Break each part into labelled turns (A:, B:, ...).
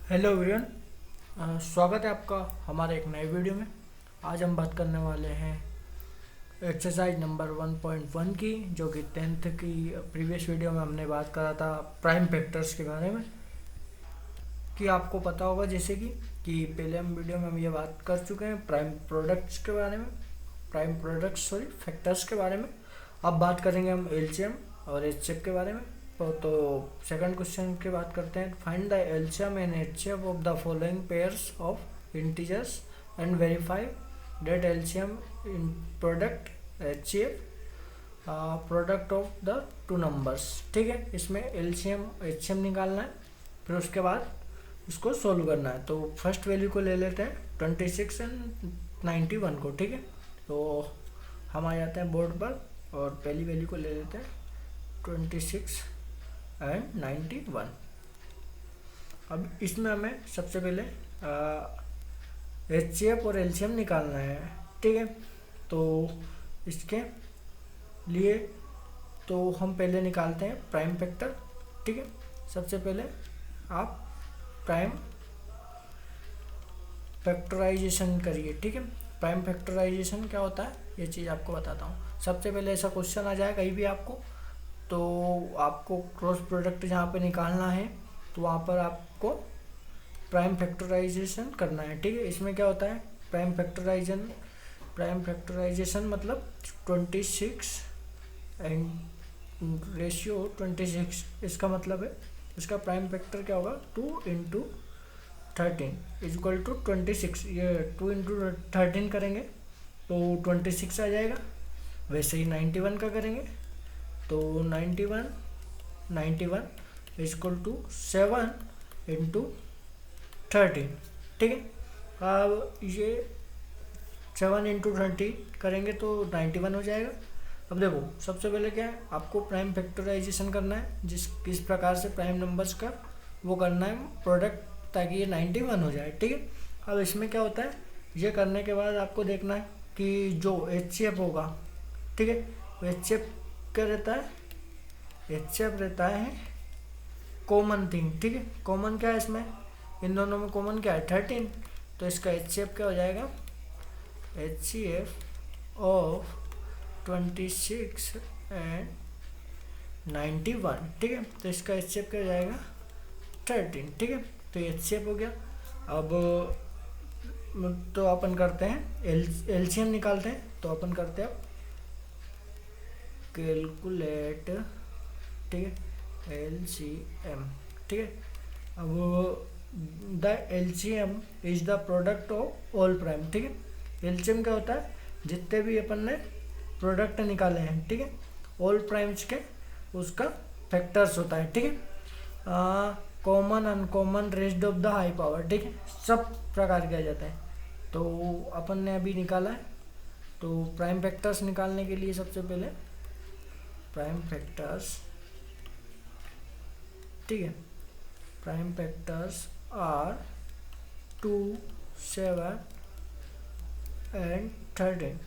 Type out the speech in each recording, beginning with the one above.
A: Hello everyone, स्वागत है आपका हमारे एक नए वीडियो में। आज हम बात करने वाले हैं एक्सरसाइज नंबर 1.1 की, जो कि 10th की प्रीवियस वीडियो में हमने बात करा था प्राइम फैक्टर्स के बारे में। कि आपको पता होगा जैसे कि पहले हम वीडियो में हम ये बात कर चुके हैं प्राइम प्रोडक्ट्स के बारे में, फैक्टर्स के बारे में। अब बात करेंगे हम एलसीएम और एचसीएफ के बारे में। तो सेकंड क्वेश्चन की बात करते हैं। Find the LCM and HCF of the following pairs of integers and verify that LCM in product HCF product of the two numbers. ठीक है, इसमें एलसीएम एचसीएम निकालना है, फिर उसके बाद इसको सोल्व करना है। तो फर्स्ट वैल्यू को ले लेते हैं 26 एंड 91 को। ठीक है, तो हम आ जाते हैं बोर्ड पर और पहली वैल्यू को ले लेते हैं 26 एंड 91। अब इसमें हमें सबसे पहले एचसीएफ और एलसीएम निकालना है। ठीक है, तो इसके लिए तो हम पहले निकालते हैं प्राइम फैक्टर। ठीक है, सबसे पहले आप प्राइम फैक्टराइजेशन करिए। ठीक है, प्राइम फैक्टराइजेशन क्या होता है ये चीज़ आपको बताता हूँ। सबसे पहले ऐसा क्वेश्चन आ जाए कहीं भी आपको, तो आपको क्रॉस प्रोडक्ट जहाँ पे निकालना है तो वहाँ पर आपको प्राइम फैक्टराइजेशन करना है। ठीक है, इसमें क्या होता है प्राइम फैक्टराइजेशन मतलब 26 एंड रेशियो 26। इसका मतलब है इसका प्राइम फैक्टर क्या होगा 2 इंटू 13 इजक्वल टू 26। ये 2 इंटू 13 करेंगे तो 26 आ जाएगा। वैसे ही 91 का करेंगे तो 91 इजक्वल टू 7 इंटू 13। ठीक है, अब ये 7 इंटू 30 करेंगे तो 91 हो जाएगा। अब देखो सबसे पहले क्या है, आपको प्राइम फैक्टराइजेशन करना है, किस प्रकार से प्राइम नंबर्स का वो करना है प्रोडक्ट, ताकि ये 91 हो जाए। ठीक है, अब इसमें क्या होता है, ये करने के बाद आपको देखना है कि जो एचसीएफ होगा, ठीक है, वो एचसीएफ क्या रहता है, एचसीएफ रहता है कॉमन थिंग। ठीक है, कॉमन क्या है इसमें, इन दोनों में कॉमन क्या है 13। तो इसका एचसीएफ क्या हो जाएगा, एचसीएफ ऑफ 26 एंड 91। ठीक है, तो इसका एचसीएफ क्या हो जाएगा 13। ठीक है, तो एचसीएफ हो गया। अब तो अपन करते हैं एलसीएम निकालते हैं। तो अपन करते हैं कैलकुलेट, ठीक है, एलसीएम। ठीक है, अब the LCM is the product of all prime. ठीक है, एलसीएम क्या होता है, जितने भी अपन ने प्रोडक्ट निकाले हैं, ठीक है, ऑल प्राइम्स के उसका फैक्टर्स होता है। ठीक है, common uncommon raised of the high power. ठीक है, सब प्रकार किया जाता है। तो अपन ने अभी निकाला है, तो प्राइम फैक्टर्स निकालने के लिए सबसे पहले प्राइम फैक्टर्स, ठीक है, prime factors are 2, 7 and 13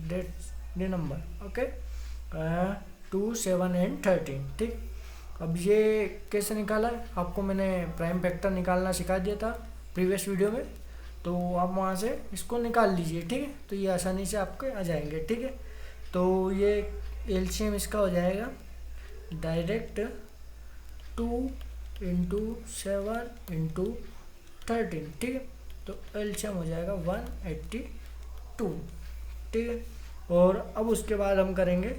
A: that's the number. Okay, 2, 7 and 13। ठीक, अब ये कैसे निकाला है, आपको मैंने प्राइम फैक्टर निकालना सिखा दिया था प्रीवियस वीडियो में, तो आप वहाँ से इसको निकाल लीजिए। ठीक है, तो ये आसानी से आपके आ जाएंगे। ठीक है, तो ये एलसीएम इसका हो जाएगा डायरेक्ट 2 इंटू 7 इंटू 13। ठीक है, तो एलसीएम हो जाएगा 182। ठीक है, और अब उसके बाद हम करेंगे,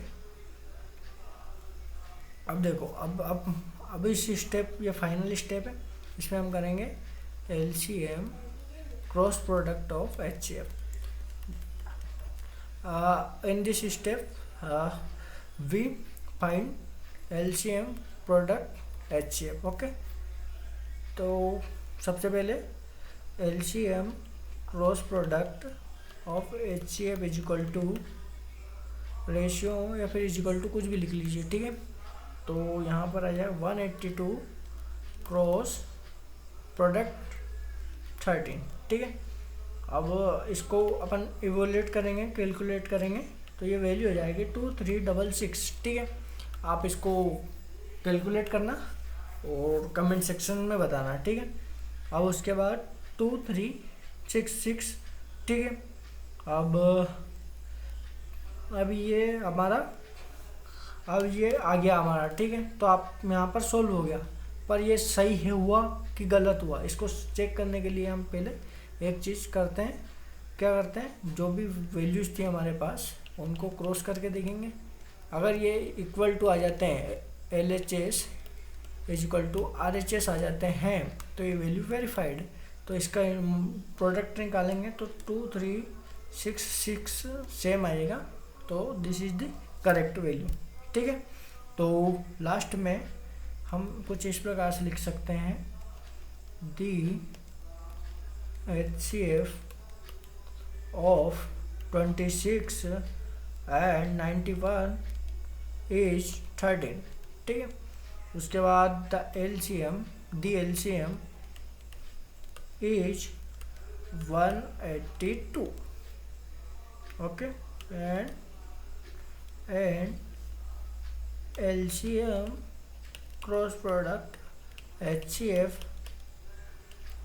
A: अब देखो अब इस स्टेप, ये फाइनल स्टेप है, इसमें हम करेंगे LCM cross product of HCF. In this step we find LCM product HCF. Okay, तो सबसे पहले LCM cross product of HCF is equal to ratio या फिर इज इक्वल टू कुछ भी लिख लीजिए। ठीक है, तो यहाँ पर आ जाए 182 क्रॉस प्रोडक्ट 13। ठीक है, अब इसको अपन इवोल्यूट करेंगे, कैलकुलेट करेंगे, तो ये वैल्यू हो जाएगी 2366। ठीक है, आप इसको कैलकुलेट करना और कमेंट सेक्शन में बताना, ठीक है। अब उसके बाद 2366, ठीक है। अब ये हमारा, अब ये आ गया हमारा, ठीक है। तो आप यहाँ पर सोल्व हो गया, पर ये सही है हुआ कि गलत हुआ, इसको चेक करने के लिए हम पहले एक चीज़ करते हैं। क्या करते हैं, जो भी वैल्यूज़ थी हमारे पास उनको क्रॉस करके देखेंगे। अगर ये इक्वल टू आ जाते हैं, LHS is equal to RHS आ जाते हैं, तो ये वैल्यू वेरीफाइड। तो इसका प्रोडक्ट निकालेंगे तो 2366 सेम आएगा, तो this is the correct value, ठीक है। तो लास्ट में हम कुछ इस प्रकार से लिख सकते हैं, दी HCF ऑफ 26 एंड 91 इज 13, ठीक है। उसके बाद the LCM is 182, okay. And LCM cross product HCF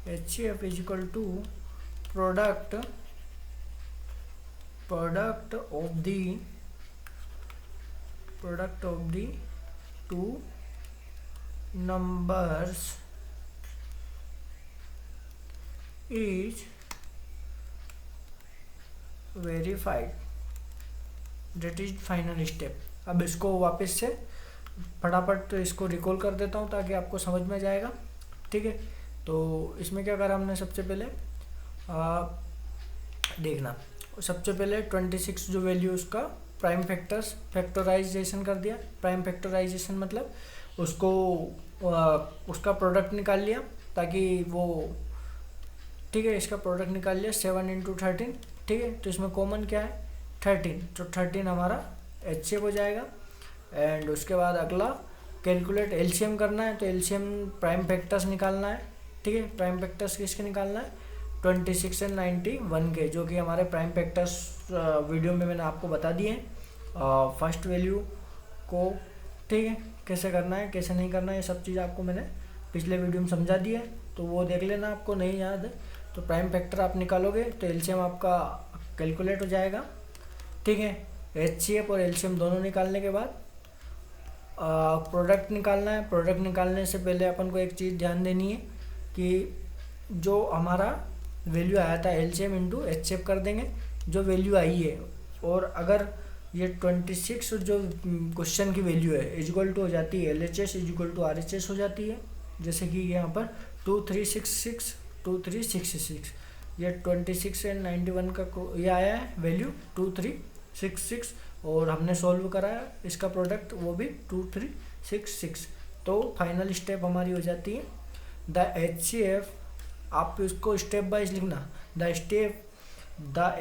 A: is equal to product of the two numbers is verified, that is final step। अब इसको वापस से फटाफट तो इसको रिकॉल कर देता हूँ ताकि आपको समझ में जाएगा, ठीक है। तो इसमें क्या करा हमने, सबसे पहले देखना, सबसे पहले 26 जो वैल्यू उसका प्राइम फैक्टराइजेशन कर दिया। प्राइम फैक्टराइजेशन मतलब उसको उसका प्रोडक्ट निकाल लिया, ताकि वो, ठीक है, इसका प्रोडक्ट निकाल लिया 7 × 13, ठीक है। तो इसमें कॉमन क्या है, 13, तो 13 हमारा HCF हो जाएगा। एंड उसके बाद अगला कैलकुलेट LCM करना है, तो LCM प्राइम फैक्टर्स निकालना है, ठीक है। प्राइम फैक्टर्स किसके निकालना है, 26 एंड 91 के, जो कि हमारे प्राइम फैक्टर्स वीडियो में मैंने आपको बता दिए हैं। फर्स्ट वैल्यू को, ठीक है, कैसे करना है कैसे नहीं करना है, ये सब चीज़ आपको मैंने पिछले वीडियो में समझा दिया है, तो वो देख लेना, आपको नहीं याद है तो प्राइम फैक्टर आप निकालोगे तो LCM आपका कैलकुलेट हो जाएगा, ठीक है। HCF और LCM दोनों निकालने के बाद प्रोडक्ट निकालना है। प्रोडक्ट निकालने से पहले अपन को एक चीज़ ध्यान देनी है कि जो हमारा वैल्यू आया था LCM इंटू HCF कर देंगे जो वैल्यू आई है, और अगर ये 26 जो क्वेश्चन की वैल्यू है इक्वल टू हो जाती है LHS इक्वल टू RHS हो जाती है, जैसे कि यहाँ पर 2366 ये 26 एंड 91 का ये आया है वैल्यू 2366, और हमने सॉल्व कराया इसका प्रोडक्ट वो भी 2366। तो फाइनल स्टेप हमारी हो जाती है द HCF, आप इसको स्टेप वाइज लिखना, the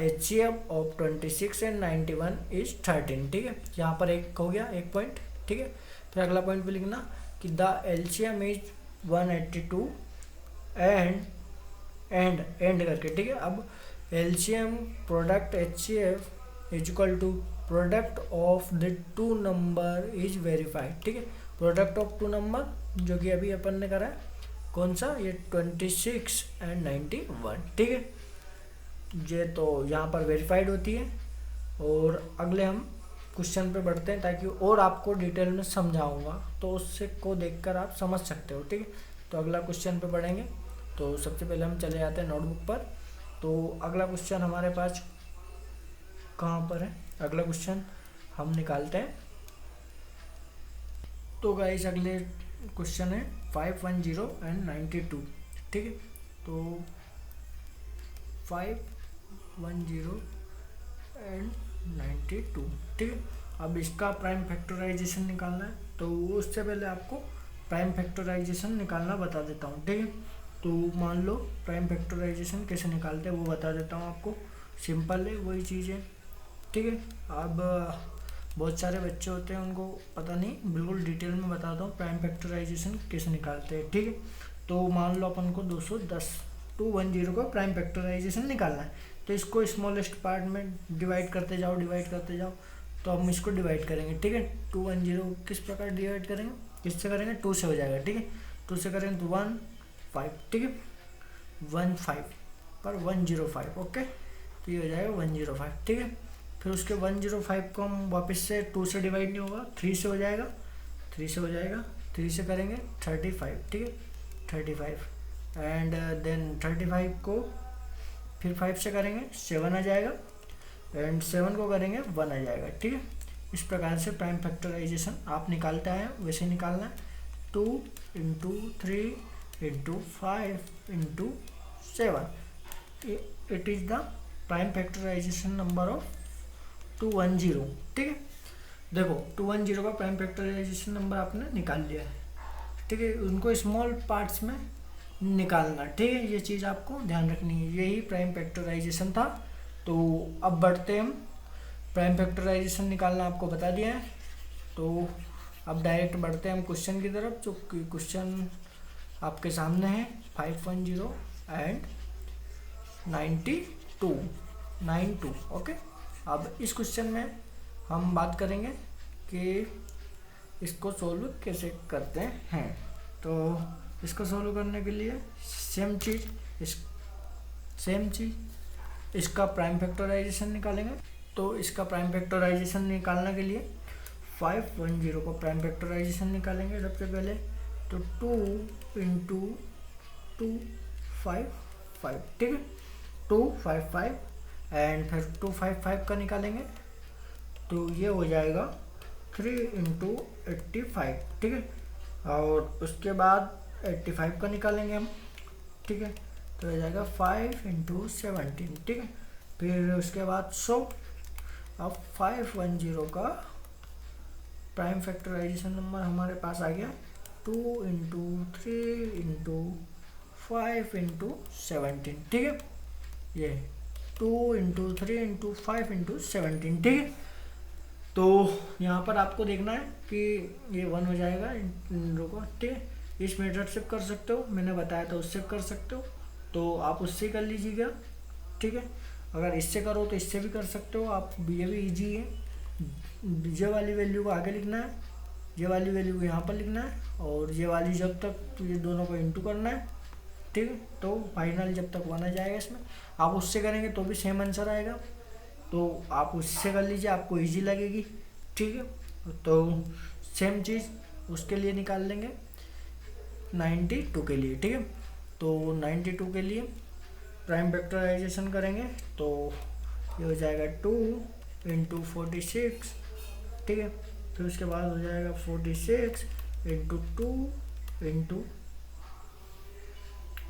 A: HCF of 26 and 91 is 13, ठीक है। यहाँ पर एक हो गया एक पॉइंट, ठीक है। फिर अगला पॉइंट पे लिखना कि द LCM इज 182 एंड करके, ठीक है। अब LCM product HCF is equal to product of the two number is verified, ठीक है। प्रोडक्ट ऑफ टू नंबर जो कि अभी अपन ने करा है, कौन सा, ये 26 एंड 91, ठीक है। ये तो यहाँ पर वेरीफाइड होती है। और अगले हम क्वेश्चन पे बढ़ते हैं, ताकि और आपको डिटेल में समझाऊंगा, तो उससे को देखकर आप समझ सकते हो, ठीक है। तो अगला क्वेश्चन पे बढ़ेंगे, तो सबसे पहले हम चले जाते हैं नोटबुक पर। तो अगला क्वेश्चन हमारे पास कहाँ पर है, अगला क्वेश्चन हम निकालते हैं। तो गाइस अगले क्वेश्चन है 510 एंड 92, ठीक है। तो 510 एंड 92, ठीक है। अब इसका प्राइम फैक्टराइजेशन निकालना है, तो उससे पहले आपको प्राइम फैक्टराइजेशन निकालना बता देता हूँ, ठीक है। तो मान लो प्राइम फैक्टराइजेशन कैसे निकालते हैं वो बता देता हूँ आपको, सिंपल है वही चीज़ है, ठीक है। अब बहुत सारे बच्चे होते हैं उनको पता नहीं, बिल्कुल डिटेल में बताता हूँ प्राइम फैक्टराइजेशन कैसे निकालते हैं, ठीक है। तो मान लो अपन को 210 का प्राइम फैक्टराइजेशन निकालना है, तो इसको स्मॉलेस्ट पार्ट में डिवाइड करते जाओ तो हम इसको डिवाइड करेंगे, ठीक है। 210 किस प्रकार डिवाइड करेंगे, किससे करेंगे, 2 से हो जाएगा, ठीक है। 2 से करें तो 1 5, ठीक है, 1 5 पर 105, ओके, तो ये हो जाएगा 105, ठीक है। फिर उसके 105 को हम वापस से 2 से डिवाइड नहीं होगा, 3 से हो जाएगा, 3 से हो जाएगा, 3 से करेंगे 35, ठीक है, 35 एंड देन 35 को फिर 5 से करेंगे 7 आ जाएगा एंड 7 को करेंगे 1 आ जाएगा, ठीक है। इस प्रकार से प्राइम फैक्टराइजेशन आप निकालते हैं, वैसे निकालना है 2 into 3 into 5 into 7, it is the prime factorisation number of 210, ठीक है। देखो 210 का प्राइम फैक्टराइजेशन नंबर आपने निकाल लिया है, ठीक है। उनको स्मॉल पार्ट्स में निकालना, ठीक है, ये चीज़ आपको ध्यान रखनी है। यही प्राइम फैक्टराइजेशन था। तो अब बढ़ते हम, प्राइम फैक्टराइजेशन निकालना आपको बता दिया है, तो अब डायरेक्ट बढ़ते हैं हम क्वेश्चन की तरफ, जो क्वेश्चन आपके सामने है 510 एंड 92, ओके। अब इस क्वेश्चन में हम बात करेंगे कि इसको सोल्व कैसे करते हैं। तो इसको सोल्व करने के लिए सेम चीज़ इसका प्राइम फैक्टराइजेशन निकालेंगे। तो इसका प्राइम फैक्टराइजेशन निकालने के लिए 510 का प्राइम फैक्टराइजेशन निकालेंगे सबसे पहले। तो 2 इंटू 2 5 5, ठीक है, 255 एंड फिर 255 का निकालेंगे तो ये हो जाएगा 3 इंटू 85, ठीक है। और उसके बाद 85 का निकालेंगे हम, ठीक है, तो हो जाएगा 5 इंटू 17, ठीक है। फिर उसके बाद 100। अब 510 का प्राइम फैक्टराइजेशन नंबर हमारे पास आ गया 2 इंटू 3 इंटू 5 इंटू 17, ठीक है, ये 2 इंटू 3 इंटू 5 इंटू 17, ठीक है। तो यहाँ पर आपको देखना है कि ये 1 हो जाएगा इन लोगों को, ठीक है। इस मेथड से कर सकते हो, मैंने बताया था उससे कर सकते हो, तो आप उससे कर लीजिएगा, ठीक है। अगर इससे करो तो इससे भी कर सकते हो आप, ये भी इजी है। ये वाली वैल्यू को आगे लिखना है, ये वाली वैल्यू को यहाँ पर लिखना है, और ये वाली जब तक ये दोनों को इंटू करना है, ठीक है। तो फाइनल जब तक 1 आ जाएगा इसमें, आप उससे करेंगे तो भी सेम आंसर आएगा, तो आप उससे कर लीजिए, आपको इजी लगेगी, ठीक है। तो सेम चीज़ उसके लिए निकाल लेंगे 92 के लिए, ठीक है। तो 92 के लिए प्राइम फैक्टराइजेशन करेंगे तो ये हो जाएगा 2 इंटू 46, ठीक है। फिर उसके बाद हो जाएगा 46 इंटू 2 इंटू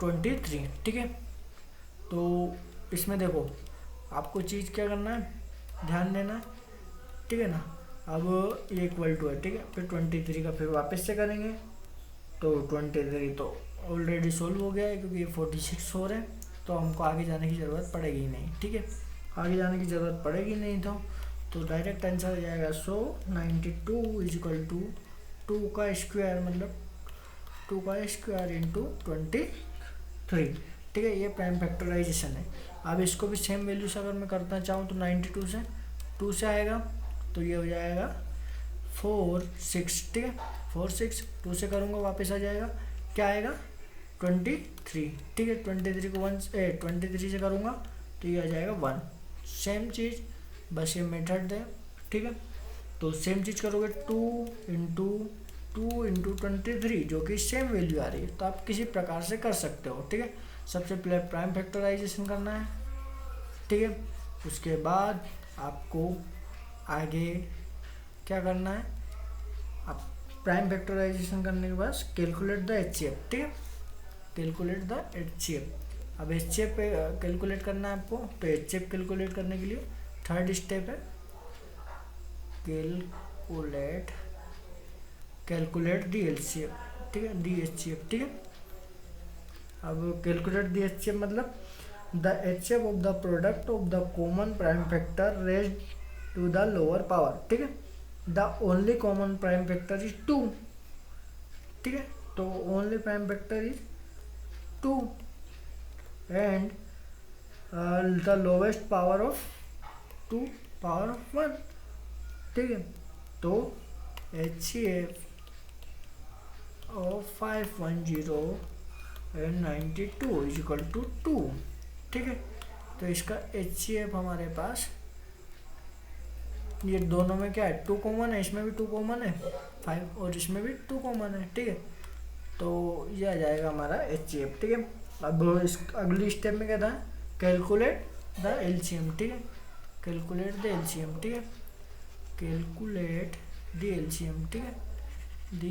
A: 23, ठीक है। तो इसमें देखो आपको चीज़ क्या करना है, ध्यान देना है, ठीक है ना। अब ये इक्वल टू है, ठीक है। फिर 23 का फिर वापस से करेंगे तो 23 तो ऑलरेडी सोल्व हो गया है, क्योंकि ये 46 हो रहे हैं, तो हमको आगे जाने की ज़रूरत पड़ेगी नहीं, ठीक है। आगे जाने की ज़रूरत पड़ेगी नहीं तो डायरेक्ट आंसर हो जाएगा। सो 92 इज इक्वल टू 2 का स्क्वायर, मतलब 2 का स्क्वायर इंटू 23, ठीक है। ये प्राइम फैक्टराइजेशन है। अब इसको भी सेम वैल्यू से अगर मैं करना चाहूँ तो 92 से 2 से आएगा तो ये हो जाएगा 46, ठीक है, 46 2 से करूँगा वापस आ जाएगा, क्या आएगा 23, ठीक है। 23 को 23 से करूँगा तो ये आ जाएगा 1। सेम चीज़, बस ये मेथड है, ठीक है। तो सेम चीज़ करोगे 2 इंटू 23, जो कि सेम वैल्यू आ रही है, तो आप किसी प्रकार से कर सकते हो, ठीक है। सबसे पहले प्राइम फैक्टराइजेशन करना है, ठीक है। उसके बाद आपको आगे क्या करना है, आप प्राइम फैक्टराइजेशन करने के बाद कैलकुलेट द HCF, ठीक है, कैलकुलेट द HCF। अब HCF पे कैलकुलेट करना है आपको, तो HCF कैलकुलेट करने के लिए थर्ड स्टेप है कैलकुलेट दी LCF, ठीक है, दी HCF, ठीक है। अब कैलकुलेट दी HCF मतलब the HCF of the product of the common prime factor raised to the lower power, ठीक है। The only common prime factor is 2, ठीक है। तो only prime factor is 2 and the lowest power of 2 power of 1, ठीक है। तो HCF of 510 and 92 is equal to 2। ठीक है, तो इसका HCF हमारे पास, ये दोनों में क्या है, 2 कॉमन है, इसमें भी 2 कॉमन है 5 और इसमें भी 2 कॉमन है। ठीक है, तो ये आ जाएगा हमारा HCF। ठीक है, अब इस अगली स्टेप में क्या था, कैलकुलेट द LCM। ठीक है, कैलकुलेट द LCM। ठीक है, कैलकुलेट द LCM। ठीक है, द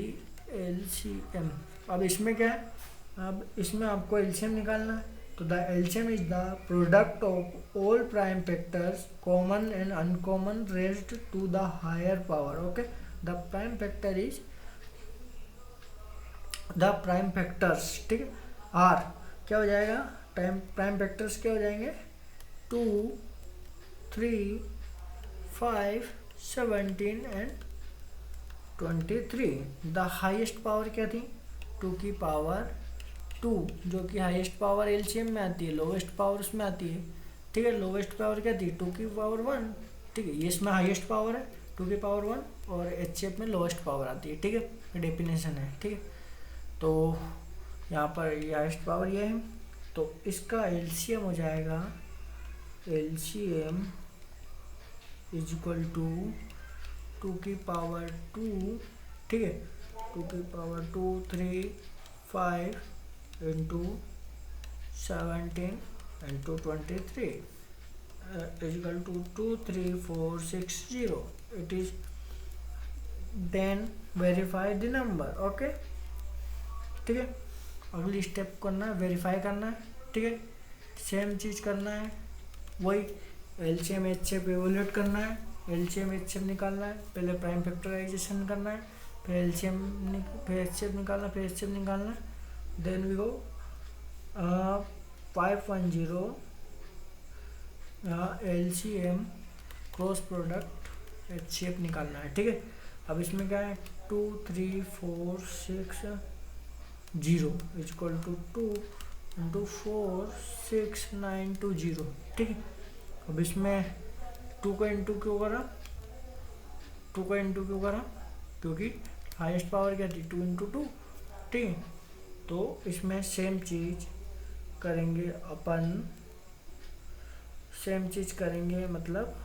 A: LCM। अब इसमें क्या है, अब इसमें आपको LCM निकालना है। तो the LCM is the product of all prime factors common and uncommon raised to the higher power. Okay, the prime factor is the prime factors. ठीक है, आर क्या हो जाएगा, प्राइम फैक्टर्स क्या हो जाएंगे, 2, 3, 5, 17 एंड 23। द हाईएस्ट पावर क्या थी, 2 की पावर 2, जो कि हाईएस्ट पावर LCM में आती है, लोवेस्ट पावर उसमें आती है। ठीक है, लोवेस्ट पावर क्या थी, 2 की पावर 1। ठीक है, ये इसमें हाईएस्ट पावर है 2 की पावर 1 और HCF में लोवेस्ट पावर आती है। ठीक है, डेफिनेशन है। ठीक है, तो यहाँ पर ये हाईएस्ट पावर ये है, तो इसका LCM हो जाएगा, LCM इज इक्वल टू 2 की पावर 2। ठीक है, 2 की power 2, 3, 5 into 17 into 23 is equal to 23460. It is then verify the number. Okay, ठीक है, अगली स्टेप करना है, वेरीफाई करना है। ठीक है, सेम चीज़ करना है, वही LCM HCF इवोल्यूट करना है, LCM HCF निकालना है, पहले प्राइम फैक्टराइजेशन करना है, फिर LCM फिर HCF निकालना, फिर HCF निकालना, then we go 510 LCM cross product HCF निकालना है। ठीक है, अब इसमें क्या है, 2, 3, 4, 6, 0 इज इक्वल टू 2 इंटू 4, 6, 9 2 0। ठीक है, अब इसमें 2 का इंटू क्यों करा, 2 का इंटू क्यों करा, क्योंकि हाईएस्ट पावर क्या थी, 2 इंटू 2। ठीक है, तो इसमें सेम चीज़ करेंगे अपन, सेम चीज़ करेंगे, मतलब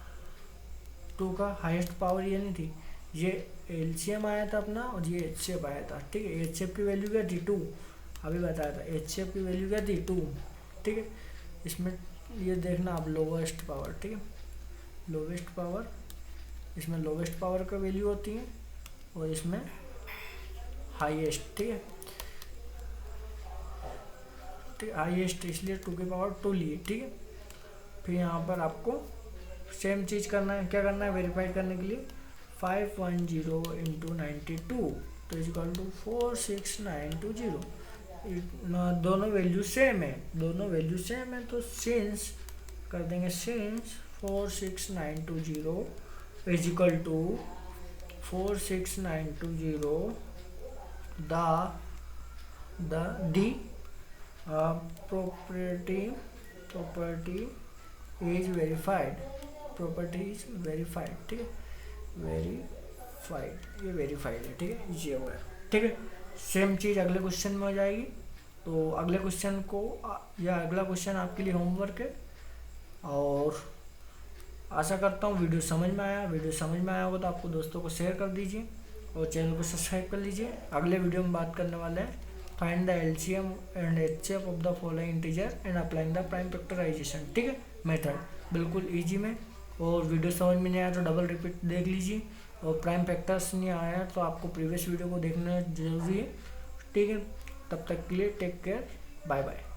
A: 2 का हाईएस्ट पावर ये नहीं थी, ये LCM आया था अपना और ये HCF आया था। ठीक है, HCF की वैल्यू क्या थी, 2, अभी बताया था, HCF की वैल्यू क्या थी, 2। ठीक है, इसमें ये देखना आप लोवेस्ट पावर। ठीक है, लोवेस्ट पावर, इसमें लोवेस्ट पावर का वैल्यू होती है और इसमें हाईएस्ट। ठीक है, हाईएस्ट इसलिए 2 की पावर 2 लिए। ठीक है, फिर यहाँ पर आपको सेम चीज़ करना है, क्या करना है, वेरीफाई करने के लिए 510 इंटू 92 तो इक्वल टू 46920। दोनों वैल्यू सेम है, दोनों वैल्यू सेम है, तो सिंस कर देंगे, since 46920 is equal to 46920 the property is verified, property is verified। ठीक है, वेरीफाइड, ये वेरीफाइड है। ठीक है, ये हो गया। ठीक है, सेम चीज़ अगले क्वेश्चन में हो जाएगी। तो अगले क्वेश्चन को या अगला क्वेश्चन आपके लिए होमवर्क है, और आशा करता हूँ वीडियो समझ में आया। वीडियो समझ में आया होगा तो आपको दोस्तों को शेयर कर दीजिए और चैनल को सब्सक्राइब कर लीजिए। अगले वीडियो में बात करने वाले हैं find the LCM and HCF of the following integer and applying the prime factorisation. ठीक है, मेथड बिल्कुल इजी में, और वीडियो समझ में नहीं आया तो डबल रिपीट देख लीजिए, और प्राइम फैक्टर्स नहीं आया तो आपको प्रीवियस वीडियो को देखना जरूरी है। ठीक है, तब तक के लिए टेक केयर, बाय बाय।